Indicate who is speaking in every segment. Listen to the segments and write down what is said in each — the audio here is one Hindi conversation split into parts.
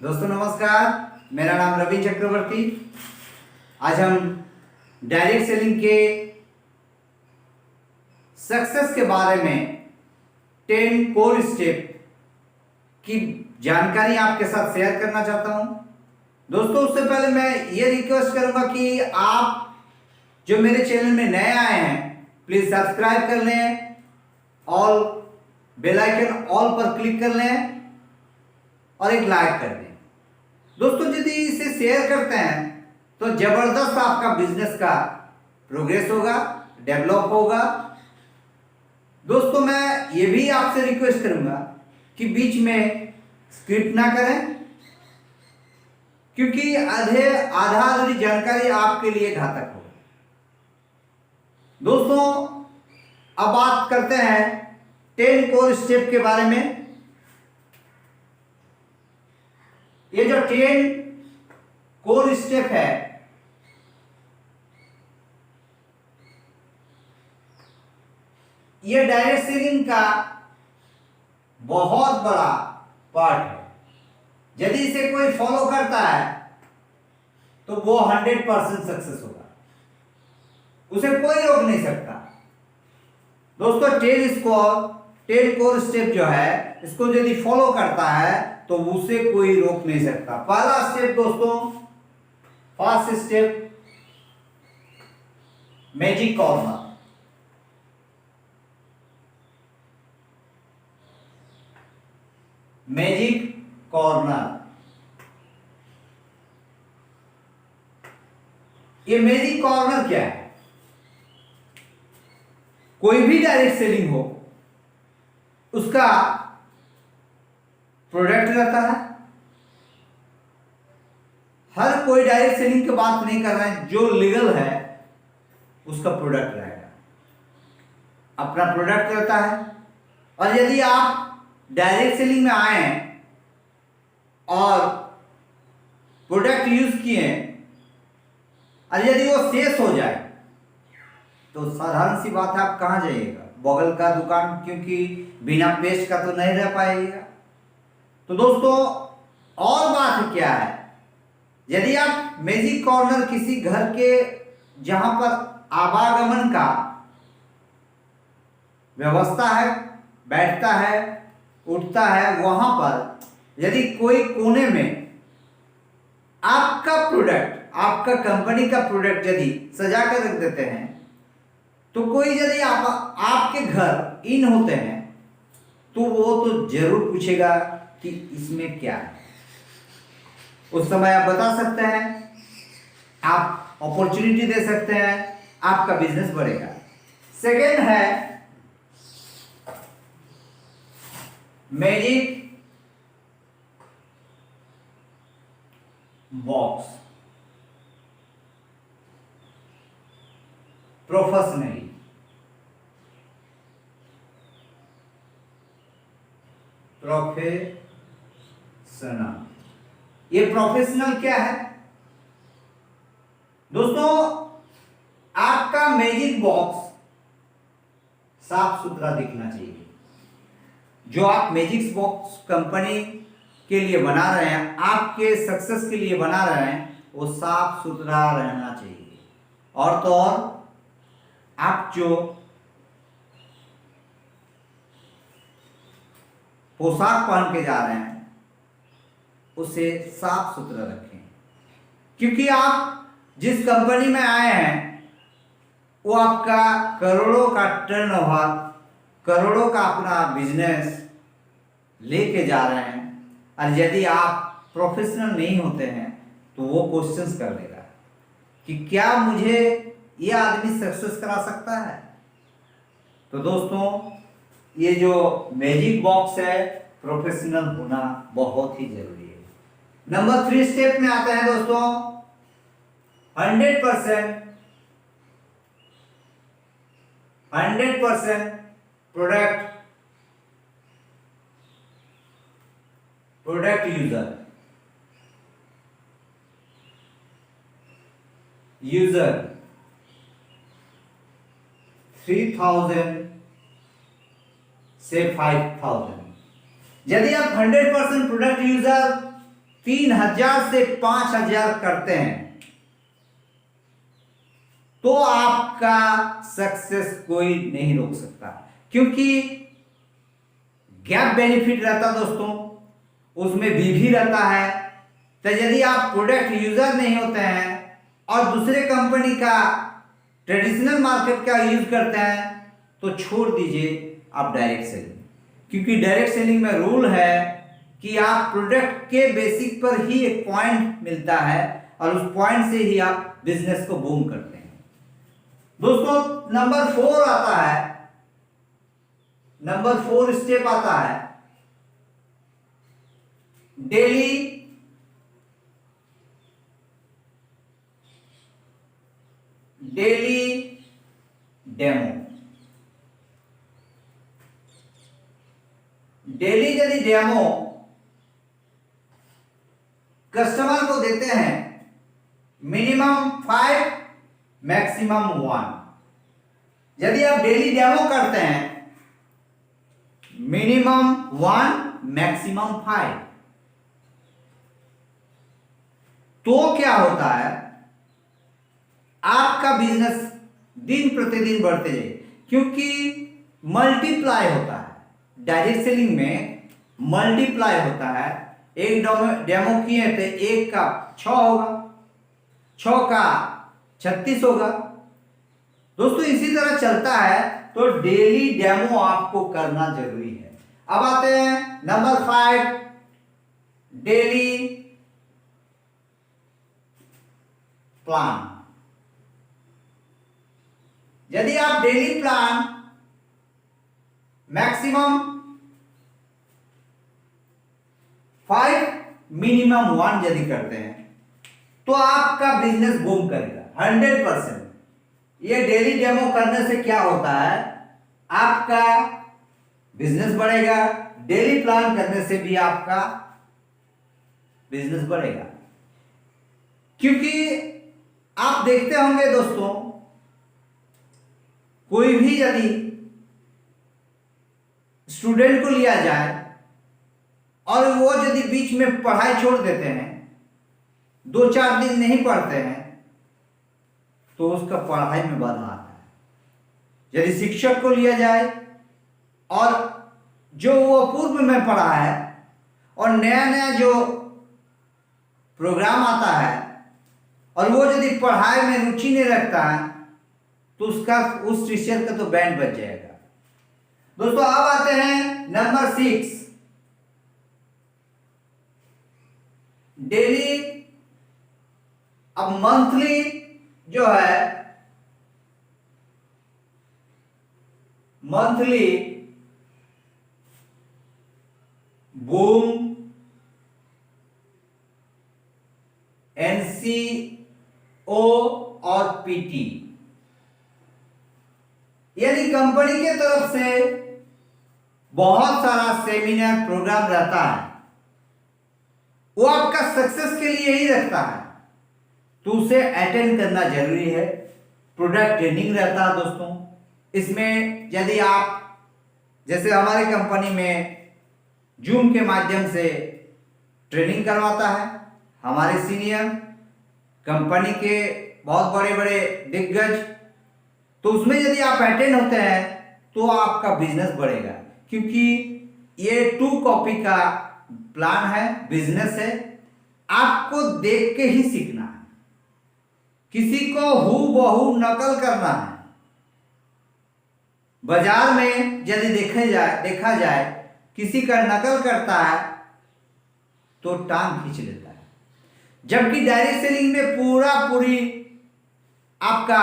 Speaker 1: दोस्तों नमस्कार, मेरा नाम रवि चक्रवर्ती। आज हम डायरेक्ट सेलिंग के सक्सेस के बारे में 10 कोर स्टेप की जानकारी आपके साथ शेयर करना चाहता हूं। दोस्तों उससे पहले मैं ये रिक्वेस्ट करूंगा कि आप जो मेरे चैनल में नए आए हैं प्लीज सब्सक्राइब कर लें, ऑल बेल आइकन ऑल पर क्लिक कर लें और एक लाइक कर दें। दोस्तों यदि इसे शेयर करते हैं तो जबरदस्त आपका बिजनेस का प्रोग्रेस होगा, डेवलप होगा। दोस्तों मैं ये भी आपसे रिक्वेस्ट करूंगा कि बीच में स्किप ना करें, क्योंकि आधा अधूरी जानकारी आपके लिए घातक होगा। दोस्तों अब बात करते हैं 10 कोर स्टेप के बारे में। ये जो 10 कोर स्टेप है ये डायरेक्ट सेलिंग का बहुत बड़ा पार्ट है। यदि इसे कोई फॉलो करता है तो वो 100% सक्सेस होगा, उसे कोई रोक नहीं सकता। दोस्तों 10 कोर स्टेप जो है इसको यदि फॉलो करता है तो उसे कोई रोक नहीं सकता। पहला स्टेप दोस्तों, first step, magic corner. Magic corner, ये मैजिक कॉर्नर क्या है? कोई भी डायरेक्ट सेलिंग हो उसका प्रोडक्ट रहता है। हर कोई डायरेक्ट सेलिंग की बात नहीं कर रहा है, जो लीगल है उसका प्रोडक्ट रहेगा, अपना प्रोडक्ट रहता है। और यदि आप डायरेक्ट सेलिंग में आए हैं और प्रोडक्ट यूज किए और यदि वो शेष हो जाए तो साधारण सी बात है, आप कहां जाइएगा? बगल का दुकान, क्योंकि बिना पेस्ट का तो नहीं रह पाएगा। तो दोस्तों और बात क्या है, यदि आप मैजिक कॉर्नर किसी घर के जहां पर आवागमन का व्यवस्था है, बैठता है, उठता है, वहां पर यदि कोई कोने में आपका प्रोडक्ट, आपका कंपनी का प्रोडक्ट यदि सजा कर रख देते हैं तो कोई यदि आपके घर इन होते हैं तो वो तो जरूर पूछेगा कि इसमें क्या है। उस समय आप बता सकते हैं, आप अपॉर्चुनिटी दे सकते हैं, आपका बिजनेस बढ़ेगा। सेकेंड है मैजिक बॉक्स, प्रोफेशनली। ये प्रोफेशनल क्या है दोस्तों? आपका मैजिक बॉक्स साफ सुथरा दिखना चाहिए। जो आप मैजिक बॉक्स कंपनी के लिए बना रहे हैं, आपके सक्सेस के लिए बना रहे हैं, वो साफ सुथरा रहना चाहिए। और तो और आप जो पोशाक पहन के जा रहे हैं उसे साफ सुथरा रखें, क्योंकि आप जिस कंपनी में आए हैं वो आपका करोड़ों का टर्नओवर, करोड़ों का अपना बिजनेस लेके जा रहे हैं। और यदि आप प्रोफेशनल नहीं होते हैं तो वो क्वेश्चंस कर देगा कि क्या मुझे ये आदमी सक्सेस करा सकता है? तो दोस्तों ये जो मैजिक बॉक्स है, प्रोफेशनल होना बहुत ही जरूरी है। नंबर 3 स्टेप में आते हैं दोस्तों 100% प्रोडक्ट यूजर 3000 से 5000। यदि आप 100% प्रोडक्ट यूजर 3,000 से 5,000 करते हैं तो आपका सक्सेस कोई नहीं रोक सकता, क्योंकि गैप बेनिफिट रहता दोस्तों, उसमें भी रहता है। तो यदि आप प्रोडक्ट यूजर नहीं होते हैं और दूसरे कंपनी का ट्रेडिशनल मार्केट का यूज करते हैं तो छोड़ दीजिए आप डायरेक्ट सेलिंग, क्योंकि डायरेक्ट सेलिंग में रूल है कि आप प्रोडक्ट के बेसिक पर ही एक पॉइंट मिलता है और उस पॉइंट से ही आप बिजनेस को बूम करते हैं। दोस्तों नंबर 4 आता है, नंबर 4 स्टेप आता है डेली डेमो। डेली यदि डेमो कस्टमर को देते हैं, मिनिमम 5 मैक्सिमम 1। यदि आप डेली डेमो करते हैं मिनिमम 1 मैक्सिमम 5, तो क्या होता है, आपका बिजनेस दिन प्रतिदिन बढ़ते जाए, क्योंकि मल्टीप्लाई होता है। डायरेक्ट सेलिंग में मल्टीप्लाई होता है। एक डेमो किए तो 1 का 6 होगा, 6 का 36 होगा। दोस्तों इसी तरह चलता है, तो डेली डेमो आपको करना जरूरी है। अब आते हैं नंबर 5, डेली प्लान। यदि आप डेली प्लान मैक्सिमम 5 मिनिमम 1 यदि करते हैं तो आपका बिजनेस बूम करेगा 100%। ये डेली डेमो करने से क्या होता है, आपका बिजनेस बढ़ेगा। डेली प्लान करने से भी आपका बिजनेस बढ़ेगा, क्योंकि आप देखते होंगे दोस्तों, कोई भी यदि स्टूडेंट को लिया जाए और वो यदि बीच में पढ़ाई छोड़ देते हैं, 2-4 दिन नहीं पढ़ते हैं, तो उसका पढ़ाई में बाधा आता है। यदि शिक्षक को लिया जाए और जो वो पूर्व में पढ़ा है और नया नया जो प्रोग्राम आता है और वो यदि पढ़ाई में रुचि नहीं रखता है, तो उस टीचर का तो बैंड बच जाएगा। दोस्तों अब आते हैं नंबर 6, डेली। अब मंथली जो है, मंथली बूम, NCO और PT, यानी कंपनी के तरफ से बहुत सारा सेमिनार प्रोग्राम रहता है, वो आपका सक्सेस के लिए ही रखता है, तो उसे अटेंड करना जरूरी है। प्रोडक्ट ट्रेनिंग रहता है दोस्तों, इसमें यदि आप, जैसे हमारी कंपनी में जूम के माध्यम से ट्रेनिंग करवाता है हमारे सीनियर कंपनी के बहुत बड़े बड़े दिग्गज, तो उसमें यदि आप अटेंड होते हैं तो आपका बिजनेस बढ़ेगा, क्योंकि ये 2 कॉपी का प्लान है, बिजनेस है। आपको देख के ही सीखना है, किसी को हूबहू नकल करना है। बाजार में यदि देखा जाए किसी का नकल करता है तो टांग खींच लेता है, जबकि डायरेक्ट सेलिंग में पूरी आपका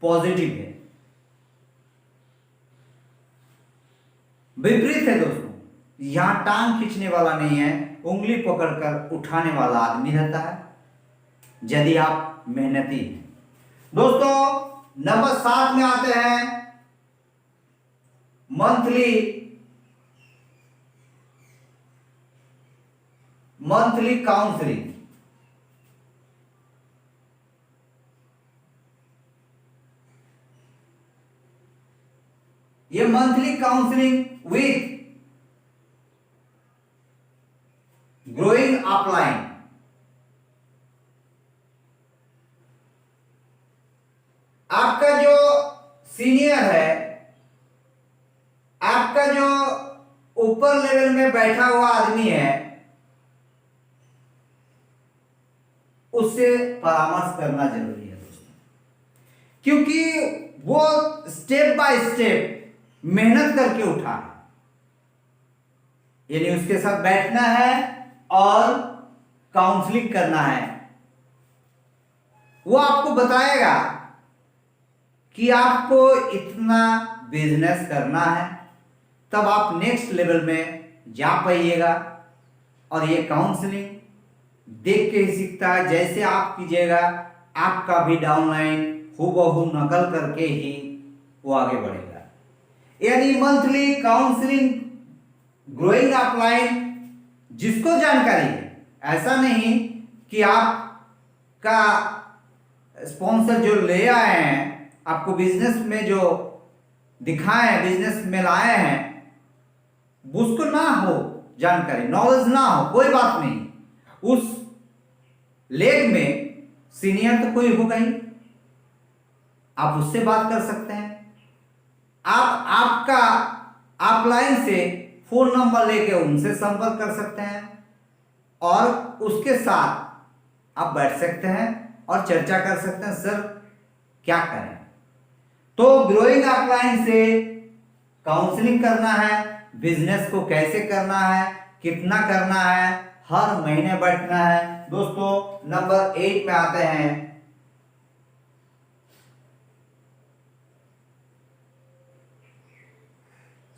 Speaker 1: पॉजिटिव है। विपरीत है दोस्तों, यहां टांग खींचने वाला नहीं है, उंगली पकड़कर उठाने वाला आदमी रहता है, यदि आप मेहनती हैं। दोस्तों नंबर 7 में आते हैं मंथली काउंसलिंग। ये monthly counselling with growing upline. आपका जो सीनियर है, आपका जो ऊपर लेवल में बैठा हुआ आदमी है, उससे परामर्श करना जरूरी है दोस्तों, क्योंकि वो स्टेप बाय स्टेप मेहनत करके उठा है। यानी उसके साथ बैठना है और काउंसलिंग करना है। वो आपको बताएगा कि आपको इतना बिजनेस करना है, तब आप नेक्स्ट लेवल में जा पाइएगा। और ये काउंसलिंग देख के ही सीखता है। जैसे आप कीजिएगा, आपका भी डाउनलाइन हूबहू नकल करके ही वो आगे बढ़ेगा। यानी मंथली काउंसलिंग, ग्रोइंग अपलाइन, जिसको जानकारी है, ऐसा नहीं कि आपका स्पॉन्सर जो ले आए हैं, आपको बिजनेस में जो दिखाए हैं, बिजनेस में लाए हैं, उसको ना हो जानकारी, नॉलेज ना हो, कोई बात नहीं। उस लेग में सीनियर तो कोई होगा ही, आप उससे बात कर सकते हैं। आप आपका अपलाइन से फोन नंबर लेके उनसे संपर्क कर सकते हैं और उसके साथ आप बैठ सकते हैं और चर्चा कर सकते हैं, सर क्या करें। तो ग्रोइंग अपलाइन से काउंसलिंग करना है, बिजनेस को कैसे करना है, कितना करना है, हर महीने बैठना है। दोस्तों नंबर 8 में आते हैं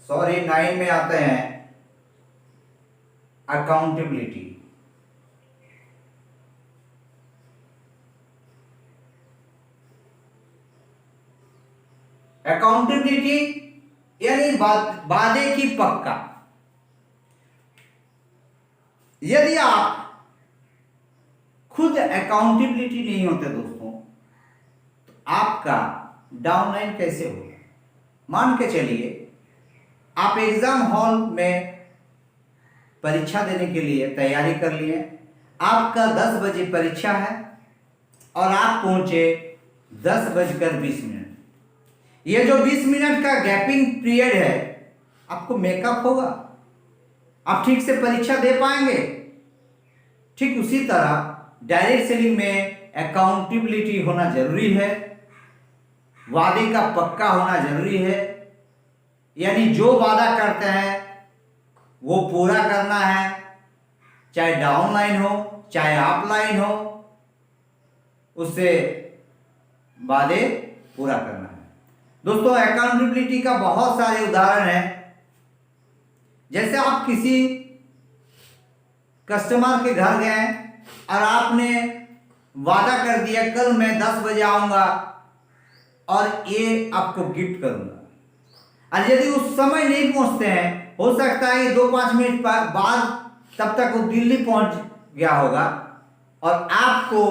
Speaker 1: सॉरी 9 में आते हैं अकाउंटेबिलिटी। अकाउंटेबिलिटी यानी वादे की पक्का। यदि आप खुद अकाउंटेबिलिटी नहीं होते दोस्तों, तो आपका डाउनलाइन कैसे होगा। मान के चलिए आप एग्जाम हॉल में परीक्षा देने के लिए तैयारी कर लिए, आपका 10 बजे परीक्षा है और आप पहुंचे 10:20। ये जो 20 मिनट का गैपिंग पीरियड है, आपको मेकअप होगा, आप ठीक से परीक्षा दे पाएंगे। ठीक उसी तरह डायरेक्ट सेलिंग में अकाउंटेबिलिटी होना जरूरी है, वादे का पक्का होना जरूरी है। यानी जो वादा करते हैं वो पूरा करना है, चाहे डाउनलाइन हो चाहे अपलाइन हो, उससे वादे पूरा करना है। दोस्तों अकाउंटेबिलिटी का बहुत सारे उदाहरण हैं। जैसे आप किसी कस्टमर के घर गए और आपने वादा कर दिया कल मैं 10 बजे आऊंगा और ये आपको गिफ्ट करूंगा, और यदि उस समय नहीं पहुंचते हैं, हो सकता है कि 2-5 मिनट बाद तब तक वो दिल्ली पहुंच गया होगा और आपको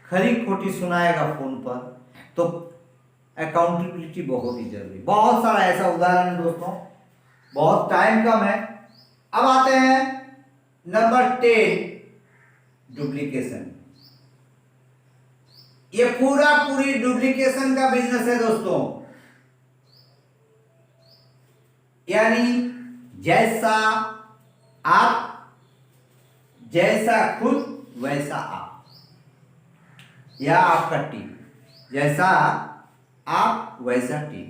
Speaker 1: खरी खोटी सुनाएगा फोन पर, तो अकाउंटेबिलिटी बहुत ही जरूरी। बहुत सारा ऐसा उदाहरण है दोस्तों, बहुत टाइम कम है। अब आते हैं नंबर 10 डुप्लीकेशन। ये पूरी डुप्लीकेशन का बिजनेस है दोस्तों। यानी जैसा आप, जैसा खुद वैसा आप, या आपका टीम, जैसा आप वैसा टीम।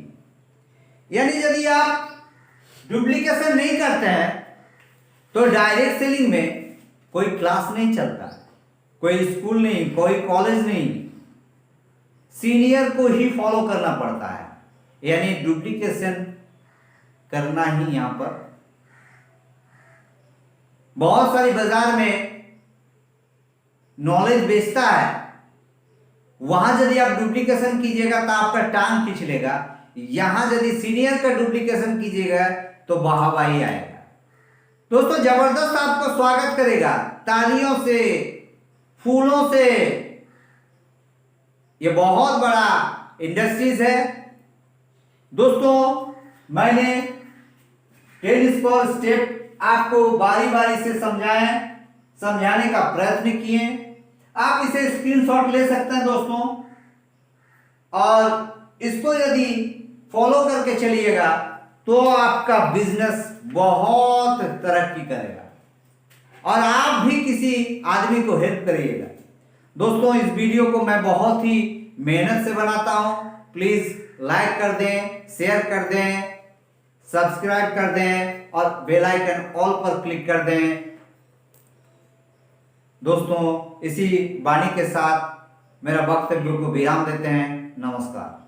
Speaker 1: यानी यदि आप डुप्लीकेशन नहीं करते हैं तो डायरेक्ट सेलिंग में कोई क्लास नहीं चलता, कोई स्कूल नहीं, कोई कॉलेज नहीं, सीनियर को ही फॉलो करना पड़ता है। यानी डुप्लीकेशन करना ही यहां पर बहुत सारी बाजार में नॉलेज बेचता है, वहां यदि आप डुप्लीकेशन कीजिएगा तो आपका टांग खींच लेगा। यहां यदि सीनियर का डुप्लीकेशन कीजिएगा तो वाहवाही आएगा। दोस्तों जबरदस्त आपको स्वागत करेगा, तालियों से, फूलों से। ये बहुत बड़ा इंडस्ट्रीज है दोस्तों। मैंने 10 स्टेप आपको बारी बारी से समझाएं, समझाने का प्रयत्न किए। आप इसे स्क्रीनशॉट ले सकते हैं दोस्तों, और इसको यदि फॉलो करके चलिएगा तो आपका बिजनेस बहुत तरक्की करेगा और आप भी किसी आदमी को हेल्प करिएगा। दोस्तों, इस वीडियो को मैं बहुत ही मेहनत से बनाता हूं। प्लीज लाइक कर दें, शेयर कर दें, सब्सक्राइब कर दें और बेल आइकन ऑल पर क्लिक कर दें। दोस्तों, इसी वाणी के साथ मेरा वक्तव्य को विराम देते हैं। नमस्कार।